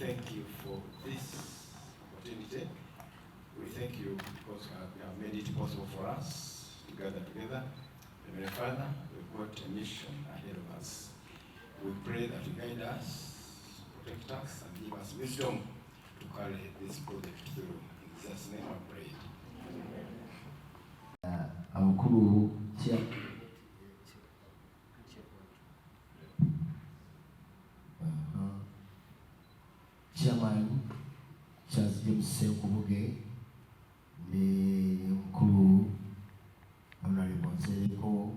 thank you for this opportunity. We thank you because you have made it possible for us to gather together. Heavenly Father, we've got a mission ahead of us. We pray that you guide us, protect us, and give us wisdom to carry this project through. In Jesus' name I pray. Chairman Charles James Sekubuge ni mkulu honorable Nsereko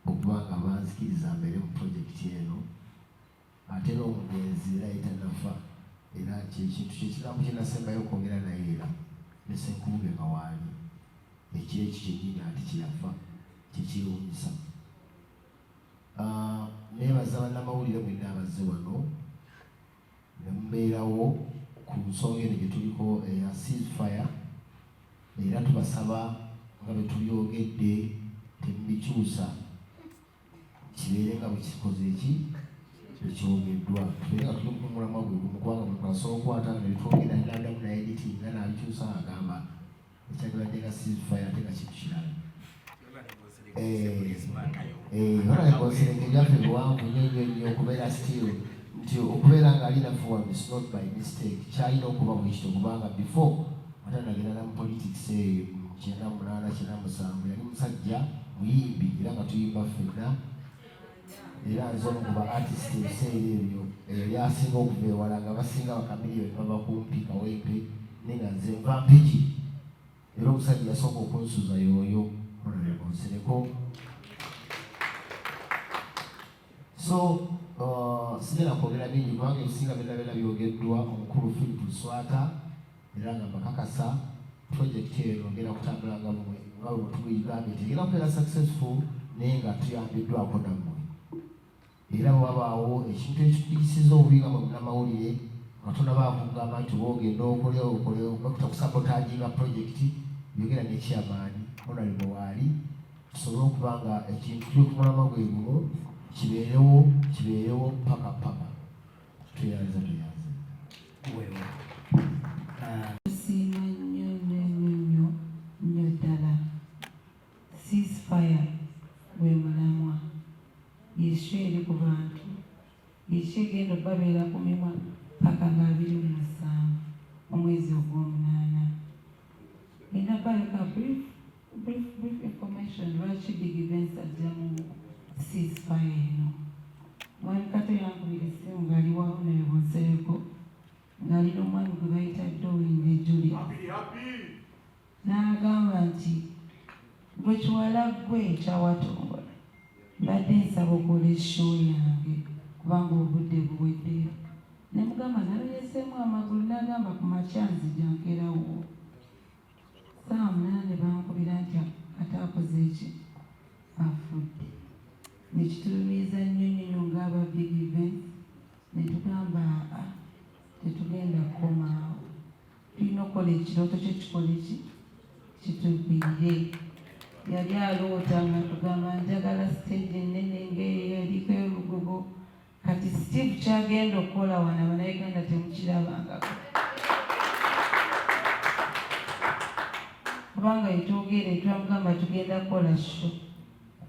okubanga banzikiriza mbere mu project eno ate n'omugenzi era etanafa era kintu kyekigambo kyenasembayo okwogera naye era ne Sekubuge kawaali ekiro ekyo kyennyini ati kyeyafa kikiwunyisa. Neebaza bannamawulire mwenna abazze wano nembeerawo ku nsonga eno gye tuliko eya ceasefire era tubasaba nga bwe tubyogedde temubikyusa kibeere nga bwe kikoze eki ekyogeddwa tubeere nga tuli mukumulamu gwe gumu kubanga mukwasobola okukwata nga nebitwogera ndandamu na editing nga nabikyusa agamba ekyagibadde nga ceasefire ate nga kintu kirala. Olabikoserenge byaffe buwanvu nnyo okubeera still nti okubeera nga alina forward is not by mistake. Kyalina okuba bwekityo kubanga before atanagenda na mu politics eyo 98-97 yali musajja muyimbi era nga tuyimba ffenna era nze omu ku ba artist ebiseera ebyo yasinga okuva ewala nga basinga bakamiliyoni baba kumpi kawempe naye nga nze nva mpiki era omusajja yasooka okunsuza yooyo Honorable Nsereko. So sigenda kwogera bingi kubanga ebisinga byonna byogeddwa omukulu Philip Luswata era nga mbakakasa project eno ngenda kutambula nga bwe tugigambye tegenda kubeera successful naye nga tuyambiddwako nammwe era bwewabaawo ekintu ekikugisiza obubi nga munnamawulire Katonda baakugamba nti woogenda okole kutakusabotaginga project yogera ne chairman Honorable waali tusobole okuba nga ekintu ky'okumulama gwe gumu kibeerewo paka tweyanza siima nnyo ddala. Ceasefire gwe mulamwa yessu eri ku bantu yessu egenda okubabeera ku mimwa paka nga 27 omwezi ogw'omunaana. Nina baleka brief information lwaki big events ajja mu ceasefire eno. Mwami Kato yankubira essimu ng'aliwawo naye Nsereko ng'alina omwami gwe bayita Dowing Julia n'agamba nti gwe kiwala gwe ekyawatongola mbadde nsaba okola show yange kubanga obudde buweddeyo. Ne mugamba nalonyeseemu amagulu n'agamba ku makya nzija nkerawo. Saa 8 bankubira nti ataakoze eki afudde. Nekitulumiza nnyo ng'aba big events ne tugamba tetugenda kukomaawo. Tulina okukola ekirooto kye kikola eki kitubbirire. Yali aloota nga tugamba njagala stage ennene ng'eyo eriko olugogo kati Steve kyagenda okukola wano Abannayuganda temukirabangako. Kubanga etwogere twamugamba tugenda kukola show.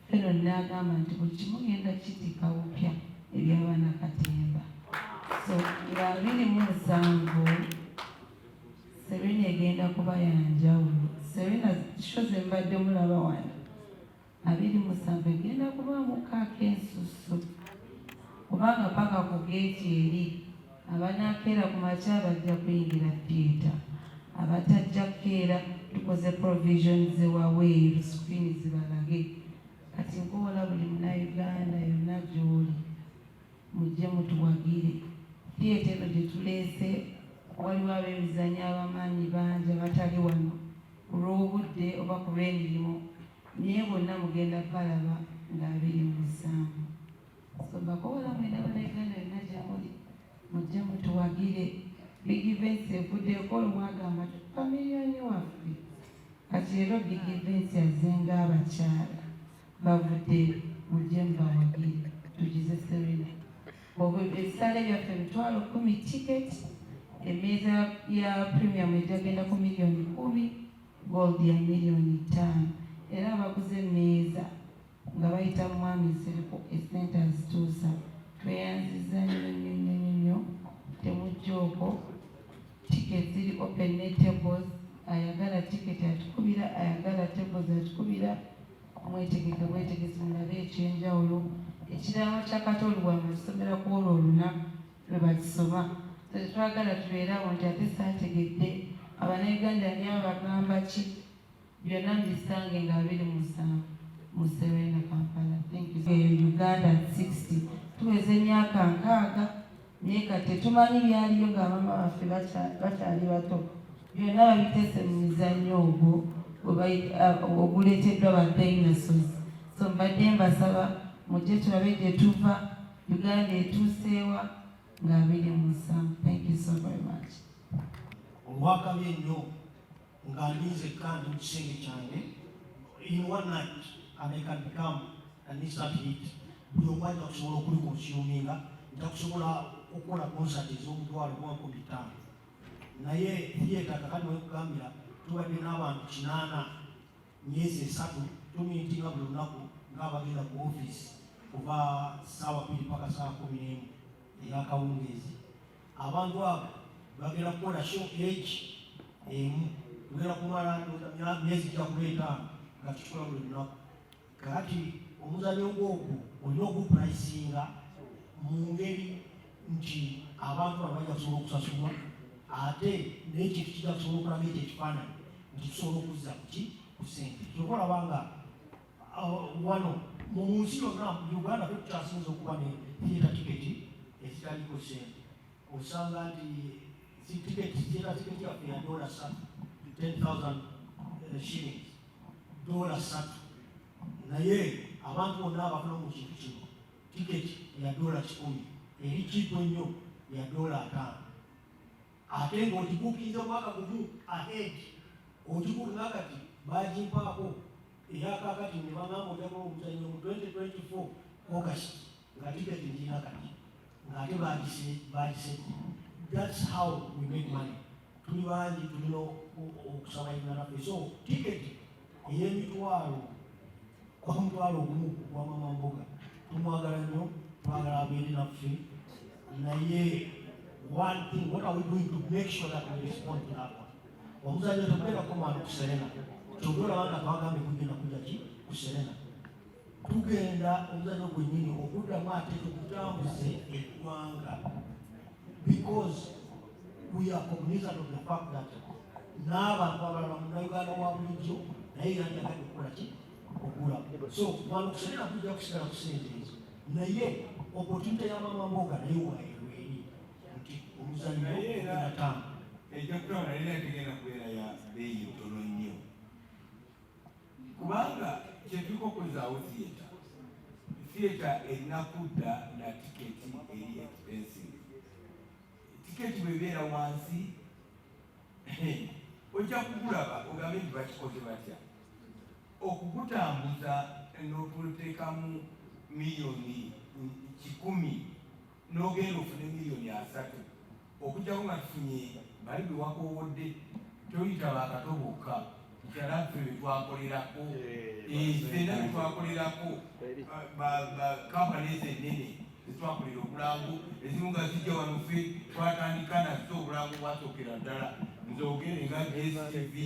Feno n'agamba nti buli kimu genda kitika bupya eby'abaana Katemba. So nga 27 Serena egenda kuba yanjawulo. Serena shoze mbadde mulaba wano 27 egenda kuba mukaaka ensusu kubanga paka ku geeti eri abanaakeera ku makya bajja kuyingira theatre, abatajja kukeera tukoze provisions waweeru screen zibalage. Kati nkola buli Munnayuganda yonna gy'oli mujje mutuwagire. Theatre eno gye tuleese waliwo ab'emizannyo abamaanyi bangi abatali wano ku lw'obudde oba ku lw'emirimu, naye bonna mugenda balaba nga 27. So bakola mwena Bannayuganda yonna gye muli mujje mutuwagire. Big events evuddeko olwagamba tukupa miliyoni waffe. Kati rero big events yazenga abakyala bavudde mujje mubawagire tugize Serena. Ebisale byaffe 10,000 ticket, emmeeza ya premium ejagenda ku miliyoni 10, gold ya miliyoni 5. Era abaguze emmeeza nga bayita mwami Seriko esente azituusa. Tweyanziza nnyo temujjooko. Ticket ziri open ne tables, ayagala ticket atukubira, ayagala tables atukubira. Mwetegese mulabe ekyenjawulo. Ekiraamo kya Kato Lubwama kisomera ku olwo olunaku lwe bakisoma. Tetwagala tubeerawo nti ate saategedde Abannayuganda ani abagamba ki, byonna mbisange nga 27 mu Serena Kampala. Thank you. Uganda 60 tuweze emyaka 6 naye kati tetumanyi byaliyo ng'abama baffe bakyali bato. Byonna babiteese mu mizannyo ogwo oguleeteddwa ba dinosaurs. So mbadde mbasaba mujje tulabe gye tuva, Uganda etuuseewa nga 27. Thank you so very much. Olwakabi ennyo nga ndinze kandi mu kisenge kyange, in one night and I can become an instant hit. Buli omu ajja kusobola okulikonsuminga, nja kusobola okukola concert ez'omutwalo 15. Naye theatre kakati wekugambira tubadde n'abantu 8 myezi 3 tumiitinga buli lunaku ng'abagenda ku office kuva ssaawa 2 paka ssaawa 11 ey'akawungeezi. Abantu abo bagenda kukola show age emu, tugenda kumala myezi gya ku 5 nga tukikola buli lunaku. Kati omuzannyo ogwogwo olina ogupulayisinga mu ngeri nti abantu abo bajja kusobola okusasulwa, ate n'ekintu kijja kusobola okulaga ekyo ekifaananyi nti tusobola okuzza ku ssente. Kyokolaba nga wano mu nsi yonna mu Uganda tukyasinza okuba ne theatre tiketi ezitaliko ssente. Osanga nti theatre tiketi yaffe ya $3, 10,000 shillings, $3. Naye abantu bonna abafuna mu kintu kino tiketi ya $10 eri kipo nnyo ya $5. Ate ng'ogikuukiza omwaka gumu ahead, ogikuukiza kati bagimpaako eyakakati ne bangamba ojakola omuzannyo mu 2024 August nga tiketi njina kati ng'ate bagisete. That's how we make money. Tuli bangi tulina okusabayina naffe. So tiketi ey'emitwalo kwa mutwalo gumu kwa mama mboga tumwagala nnyo, twagala abeere naffe. Naye one thing, what are we doing to make sure that we respond to that one? Omuzannyo tegubeera komanda ku Serena. Kyogera abanga twagambye kugenda kujja ki ku Serena. Tugenda omuzannyo gwennyini okuddamu ate tukutambuze eggwanga, because we are cognizant of the fact that n'abantu abalala Munnayuganda wa bulijjo naye yanjagadde okukola ki okula. So wano ku Serena tujja kusigala ku ssente ezo, naye opportunity y'amama mboga naye waerweri nti omuzannyo enatamba ekyokutwala era tegenda kubeera ya bbeeyi ntono nnyo, kubanga kyetukokozaawo theatre erina kudda na tiketi eri expensive. Tiketi bwebeera wansi ojja kugulaba ogambe nti bakikoze batya okukutambuza n'okuteekamu miliyoni 10 n'ogenda ofune miliyoni 3 okujjako nga tufunye bali bwe wakoowodde toyita bakatobokka kyalaffe betwakolerako fena betwakolerako kampani ennene ezitwakolera obulango ezimu nga zijja wano ffe twatandika nazo obulango bwasookera ddala nzogere nga DSTV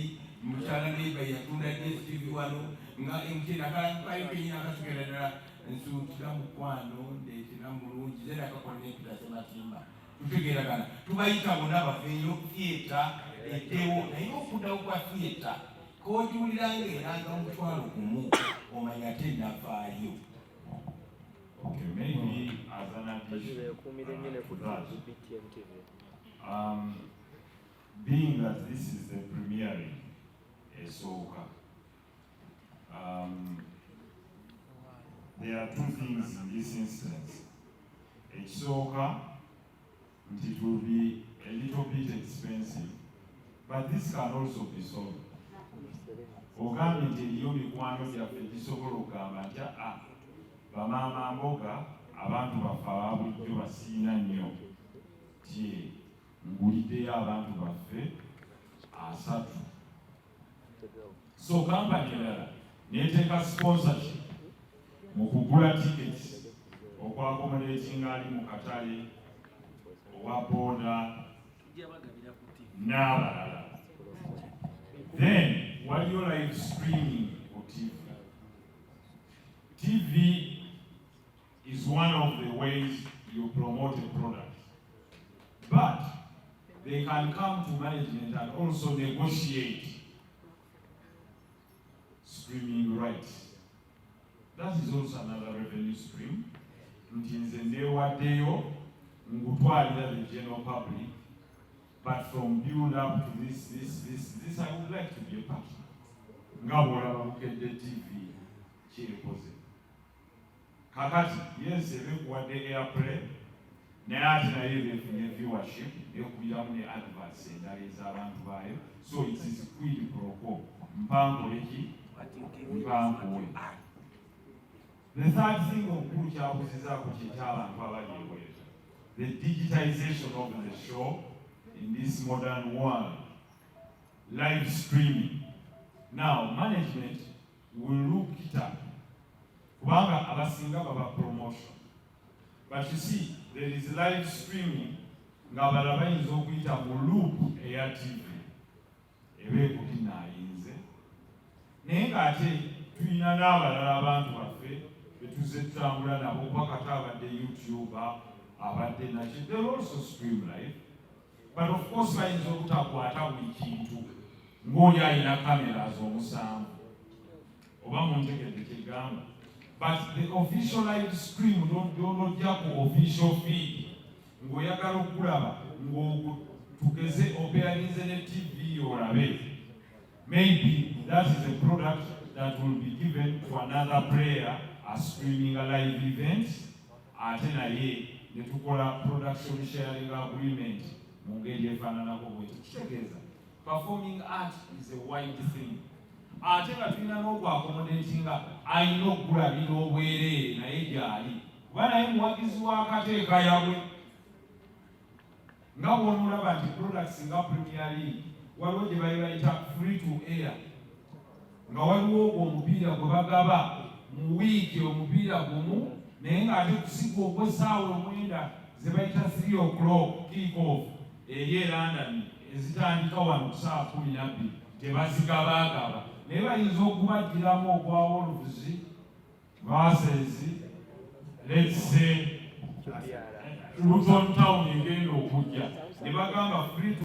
mukyala neiba yatunda DSTV wano nga MTN akayipenyina akasukira ddala nsuutira mukwano ndeetera mulungi zera akakonekita sematimba tutegeeragana tubayita bonna bafeeyo theatre eddewo naye okuddawo kwa theatre kojuulira ng'eranga omutwalo gumu omanya ate navaayo. Okay, maybe as an addition to that, being that this is the premiering Esoka, there are two things in this instance. Esoka, it will be a little bit expensive, but this can also be solved. Ogambye nti eriyo mikwano gyaffe gisobola okugamba nti bamaama mboga abantu baffe ababulijjo basiina nnyo ti nguliddeyo abantu baffe 3. So kampani endala neeteeka sponsorship mu kugula tickets okwakomodatinga ali mu katale owa booda n'abalala. Then waliyo live streaming for TV. TV is one of the ways you promote a product. But they can come to management and also negotiate streaming rights. That is also another revenue stream. Ntinze ndeewaddeyo ngutwalira the general public, but from build up to this I would like to be a partner. Nga bw'olaba Bukedde TV kyekoze. Kakati yes ebekuwadde airplay naye ate naye beefunye viewership ekubiramu ne adverts endala ez'abantu baayo, so it is quid pro quo. Mpankoole ki? Mpankoole. The third thing omukulu kyabuzizaako ky'ekyabantu abali ebweru, the digitization of the show in this modern world, live streaming. Now, management will look it up. Kubanga abasinga baba promotion. But you see, there is live streaming nga balaba bayinza okuyita mu loop eya TV. Ebeekuti naayinze. Naye ng'ate tulina n'abalala abantu baffe betuze tutambula nabo wakati abadde YouTube, abadde nakyo. They also stream live. But of course bayinza obutakwata buli kintu ng'oli alina cameras omusanvu oba muntegedde kyegamba. But the official live stream tojja ku official feed ng'oyagala okulaba ng'otugeze opearinze ne TV olabe. Maybe that is a product that will be given to another player as streaming a live event. Ate naye ne tukola production sharing agreement mu ngeri efaananako bwetyo. Kitegeeza performing art is a wide thing. Ate nga tulina n'okwakomodatinga alina okugulabira obwereere naye gy'ali kuba naye muwagizi w'akateeka yabwe. Nga bw'onolaba nti products nga Premier League waliwo gye bali bayita free to air, nga waliwo ogwo omupiira gwe bagaba mu wiiki omupiira gumu, naye ng'ate kusiga ogw'essaawa 9 ze bayita 3 o'clock kick off eri e London ezitandika wano ku ssaawa 12 tebazigabagaba. Naye bayinza okubagiramu ogwa Wolves versus let's say Luton Town engenda okujja ne bagamba free